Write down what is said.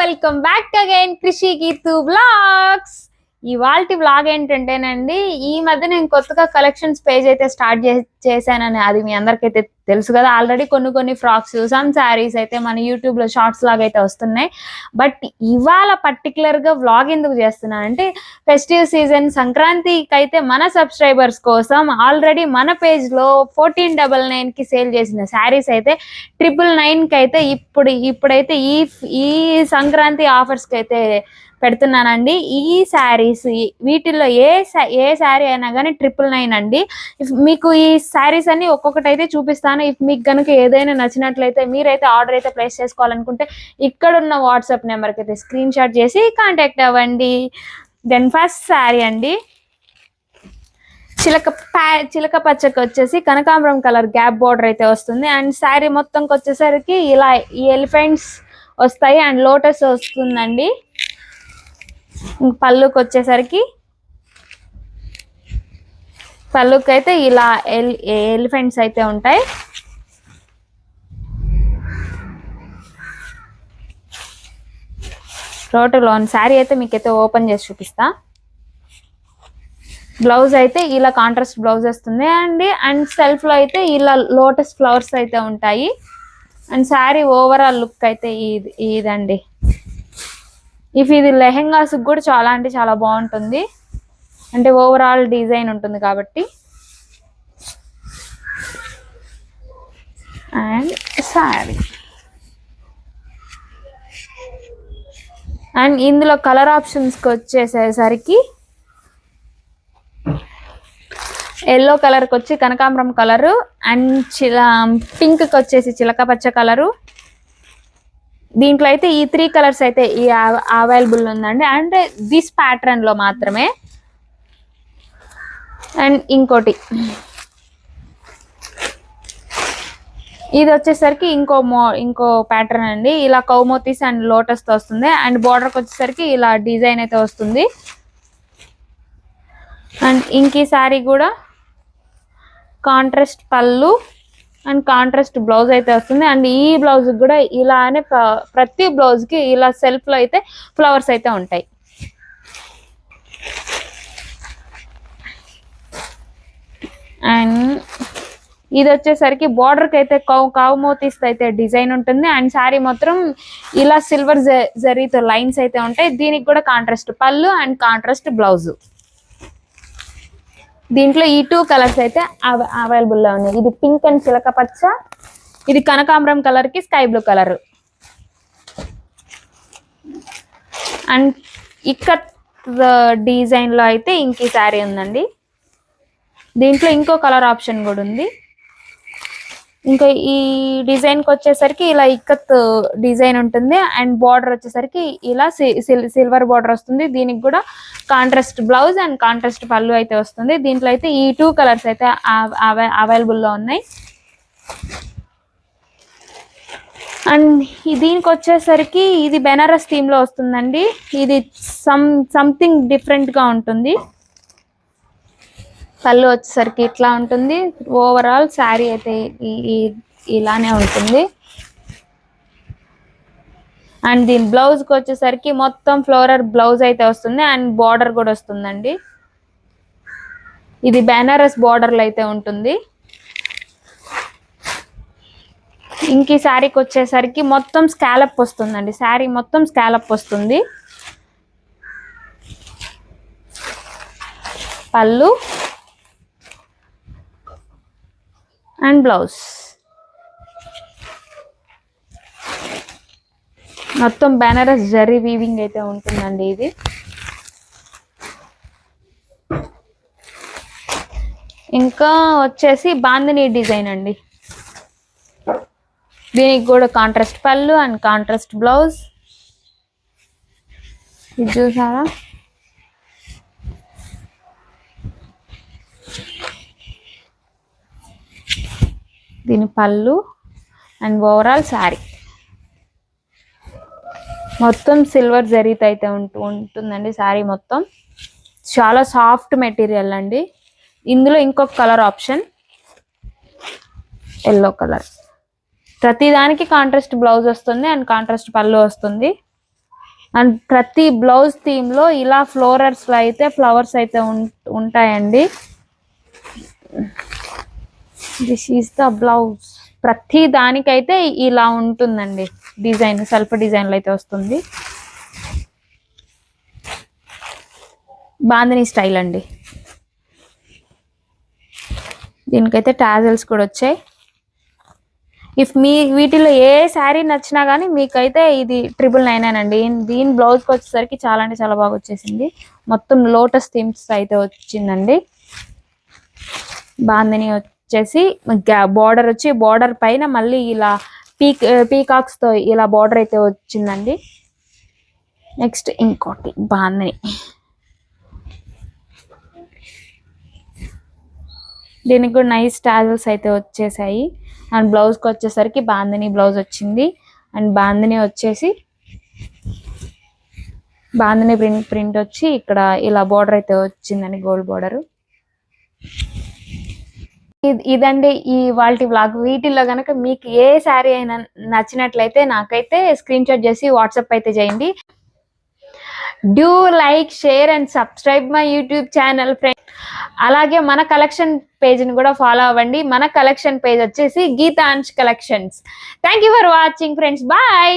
Welcome back again కృషి Geethu blogs. ఇవాల్టి blog ఏంటంటేనండి, ఈ మధ్య నేను కొత్తగా కలెక్షన్స్ పేజ్ అయితే స్టార్ట్ చేశానని అది మీ అందరికైతే తెలుసు కదా. ఆల్రెడీ కొన్ని ఫ్రాక్స్, సమ్ శారీస్ అయితే మన యూట్యూబ్ లో షార్ట్స్ లాగా అయితే వస్తున్నాయి. బట్ ఇవాళ పర్టికులర్ గా వ్లాగ్ ఎందుకు చేస్తున్నానంటే, ఫెస్టివ్ సీజన్ సంక్రాంతికి అయితే మన సబ్స్క్రైబర్స్ కోసం ఆల్రెడీ మన పేజ్ లో 1499 కి సేల్ చేసిన శారీస్ అయితే 999 కి అయితే ఇప్పుడైతే ఈ సంక్రాంతి ఆఫర్స్ కి అయితే పెడుతున్నానండి. ఈ శారీస్ వీటిల్లో ఏ శారీ అయినా కానీ 999 అండి. మీకు ఈ శారీస్ అన్ని ఒక్కొక్కటి అయితే చూపిస్తాను. ఇఫ్ మీకు కనుక ఏదైనా నచ్చినట్లయితే మీరైతే ఆర్డర్ అయితే ప్లేస్ చేసుకోవాలనుకుంటే ఇక్కడున్న వాట్సాప్ నెంబర్కి అయితే స్క్రీన్ షాట్ చేసి కాంటాక్ట్ అవ్వండి. దెన్ ఫస్ట్ శారీ అండి, చిలక పచ్చకి వచ్చేసి కనకాంబరం కలర్ గ్యాప్ బోర్డర్ అయితే వస్తుంది. అండ్ శారీ మొత్తంకి వచ్చేసరికి ఇలా ఈ ఎలిఫెంట్స్ వస్తాయి అండ్ లోటస్ వస్తుందండి. పళ్ళుకి వచ్చేసరికి అయితే ఇలా ఎలిఫెంట్స్ అయితే ఉంటాయి. టోటల్ శారీ అయితే మీకైతే ఓపెన్ చేసి చూపిస్తా. బ్లౌజ్ అయితే ఇలా కాంట్రాస్ట్ బ్లౌజ్ వస్తుంది అండ్ సెల్ఫ్ లో అయితే ఇలా లోటస్ ఫ్లవర్స్ అయితే ఉంటాయి. అండ్ శారీ ఓవరాల్ లుక్ అయితే ఇదండి. ఇది లెహెంగాస్ కూడా చాలా అంటే చాలా బాగుంటుంది, అంటే ఓవరాల్ డిజైన్ ఉంటుంది కాబట్టి. అండ్ శారీ అండ్ ఇందులో కలర్ ఆప్షన్స్కి వచ్చేసేసరికి ఎల్లో కలర్కి వచ్చి కనకాంబరం కలరు అండ్ పింక్కి వచ్చేసి చిలక పచ్చ కలరు. దీంట్లో అయితే ఈ 3 కలర్స్ అయితే అవైలబుల్ ఉందండి, అంటే దిస్ ప్యాటర్న్ లో మాత్రమే. అండ్ ఇంకోటి ఇది వచ్చేసరికి ఇంకో ప్యాటర్న్ అండి, ఇలా కౌమోతీస్ అండ్ లోటస్ తో వస్తుంది. అండ్ బార్డర్కి వచ్చేసరికి ఇలా డిజైన్ అయితే వస్తుంది. అండ్ ఇంక ఈ శారీ కూడా కాంట్రాస్ట్ పళ్ళు అండ్ కాంట్రాస్ట్ బ్లౌజ్ అయితే వస్తుంది. అండ్ ఈ బ్లౌజ్ కూడా ఇలానే ప్రతి బ్లౌజ్ కి ఇలా సెల్ఫ్ లో అయితే ఫ్లవర్స్ అయితే ఉంటాయి. అండ్ ఇది వచ్చేసరికి బార్డర్ కి అయితే కావు మోతీస్ అయితే డిజైన్ ఉంటుంది. అండ్ శారీ మొత్తం ఇలా సిల్వర్ జరీతో లైన్స్ అయితే ఉంటాయి. దీనికి కూడా కాంట్రాస్ట్ పళ్ళు అండ్ కాంట్రాస్ట్ బ్లౌజ్. దీంట్లో ఈ 2 కలర్స్ అయితే అవైలబుల్ లో ఉన్నాయి. ఇది పింక్ అండ్ చిలక పచ్చ, ఇది కనకాంబరం కలర్ కి స్కై బ్లూ కలర్. అండ్ ఇక్కడ డిజైన్ లో అయితే ఇంక శారీ ఉందండి. దీంట్లో ఇంకో కలర్ ఆప్షన్ కూడా ఉంది. ఇంకా ఈ డిజైన్ కి వచ్చేసరికి ఇలా ఇక్కత్ డిజైన్ ఉంటుంది. అండ్ బార్డర్ వచ్చేసరికి ఇలా సిల్వర్ బార్డర్ వస్తుంది. దీనికి కూడా కాంట్రాస్ట్ బ్లౌజ్ అండ్ కాంట్రాస్ట్ పళ్ళు అయితే వస్తుంది. దీంట్లో అయితే ఈ 2 కలర్స్ అయితే అవైలబుల్ లో ఉన్నాయి. అండ్ దీనికి వచ్చేసరికి ఇది బెనారస్ థీమ్ లో వస్తుందండి. ఇది సంథింగ్ డిఫరెంట్ గా ఉంటుంది. పళ్ళు వచ్చేసరికి ఇట్లా ఉంటుంది. ఓవరాల్ శారీ అయితే ఇలానే ఉంటుంది. అండ్ దీని బ్లౌజ్ కి వచ్చేసరికి మొత్తం ఫ్లోరల్ బ్లౌజ్ అయితే వస్తుంది అండ్ బార్డర్ కూడా వస్తుందండి. ఇది బెనారస్ బార్డర్లు అయితే ఉంటుంది. ఇంక ఈ శారీకి వచ్చేసరికి మొత్తం స్కాలప్ వస్తుందండి. శారీ మొత్తం స్కాలప్ వస్తుంది. పళ్ళు అండ్ బ్లౌజ్ మొత్తం బెనారస్ జరీ వీవింగ్ అయితే ఉంటుందండి. ఇది ఇంకా వచ్చేసి బాందిని డిజైన్ అండి. దీనికి కూడా కాంట్రాస్ట్ పళ్ళు అండ్ కాంట్రాస్ట్ బ్లౌజ్. ఇది చూసారా, దీని పళ్ళు అండ్ ఓవరాల్ శారీ మొత్తం సిల్వర్ జరీతో అయితే ఉంటుందండి. శారీ మొత్తం చాలా సాఫ్ట్ మెటీరియల్ అండి. ఇందులో ఇంకొక కలర్ ఆప్షన్ ఎల్లో కలర్. ప్రతిదానికి కాంట్రాస్ట్ బ్లౌజ్ వస్తుంది అండ్ కాంట్రాస్ట్ పళ్ళు వస్తుంది. అండ్ ప్రతి బ్లౌజ్ థీమ్ లో ఇలా ఫ్లోరర్స్ లో అయితే ఫ్లవర్స్ అయితే ఉంటాయండి. This is the blouse. ప్రతి దానికైతే ఇలా ఉంటుందండి డిజైన్, సెల్ఫ్ డిజైన్ లో అయితే వస్తుంది. బాందిని స్టైల్ అండి. దీనికైతే టాజల్స్ కూడా వచ్చాయి. ఇఫ్ వీటిలో ఏ శారీ నచ్చినా కానీ మీకైతే ఇది 999 అండి. దీని బ్లౌజ్కి వచ్చేసరికి చాలా అంటే చాలా బాగా వచ్చేసింది. మొత్తం లోటస్ థీమ్స్ అయితే వచ్చిందండి. బాందిని వచ్చేసి బార్డర్ వచ్చి బార్డర్ పైన మళ్ళీ ఇలా పీకాక్స్ తో ఇలా బార్డర్ అయితే వచ్చిందండి. నెక్స్ట్ ఇంకోటి బాందిని. దీనికి కూడా నైస్ టాజల్స్ అయితే వచ్చేసాయి. అండ్ బ్లౌజ్కి వచ్చేసరికి బాందిని బ్లౌజ్ వచ్చింది. అండ్ బాందిని వచ్చేసి బాందిని ప్రింట్ వచ్చి ఇక్కడ ఇలా బార్డర్ అయితే వచ్చిందండి, గోల్డ్ బార్డర్. ఇదండి ఈ వాల్టి వ్లాగ్. వీటిల్లో కనుక మీకు ఏ శారీ అయినా నచ్చినట్లయితే నాకైతే స్క్రీన్ షాట్ చేసి వాట్సాప్ అయితే చేయండి. Do like, share and subscribe my YouTube channel friends. అలాగే మన కలెక్షన్ పేజ్ని కూడా ఫాలో అవ్వండి. మన కలెక్షన్ పేజ్ వచ్చేసి Geetansh collections. Thank you for watching friends. Bye.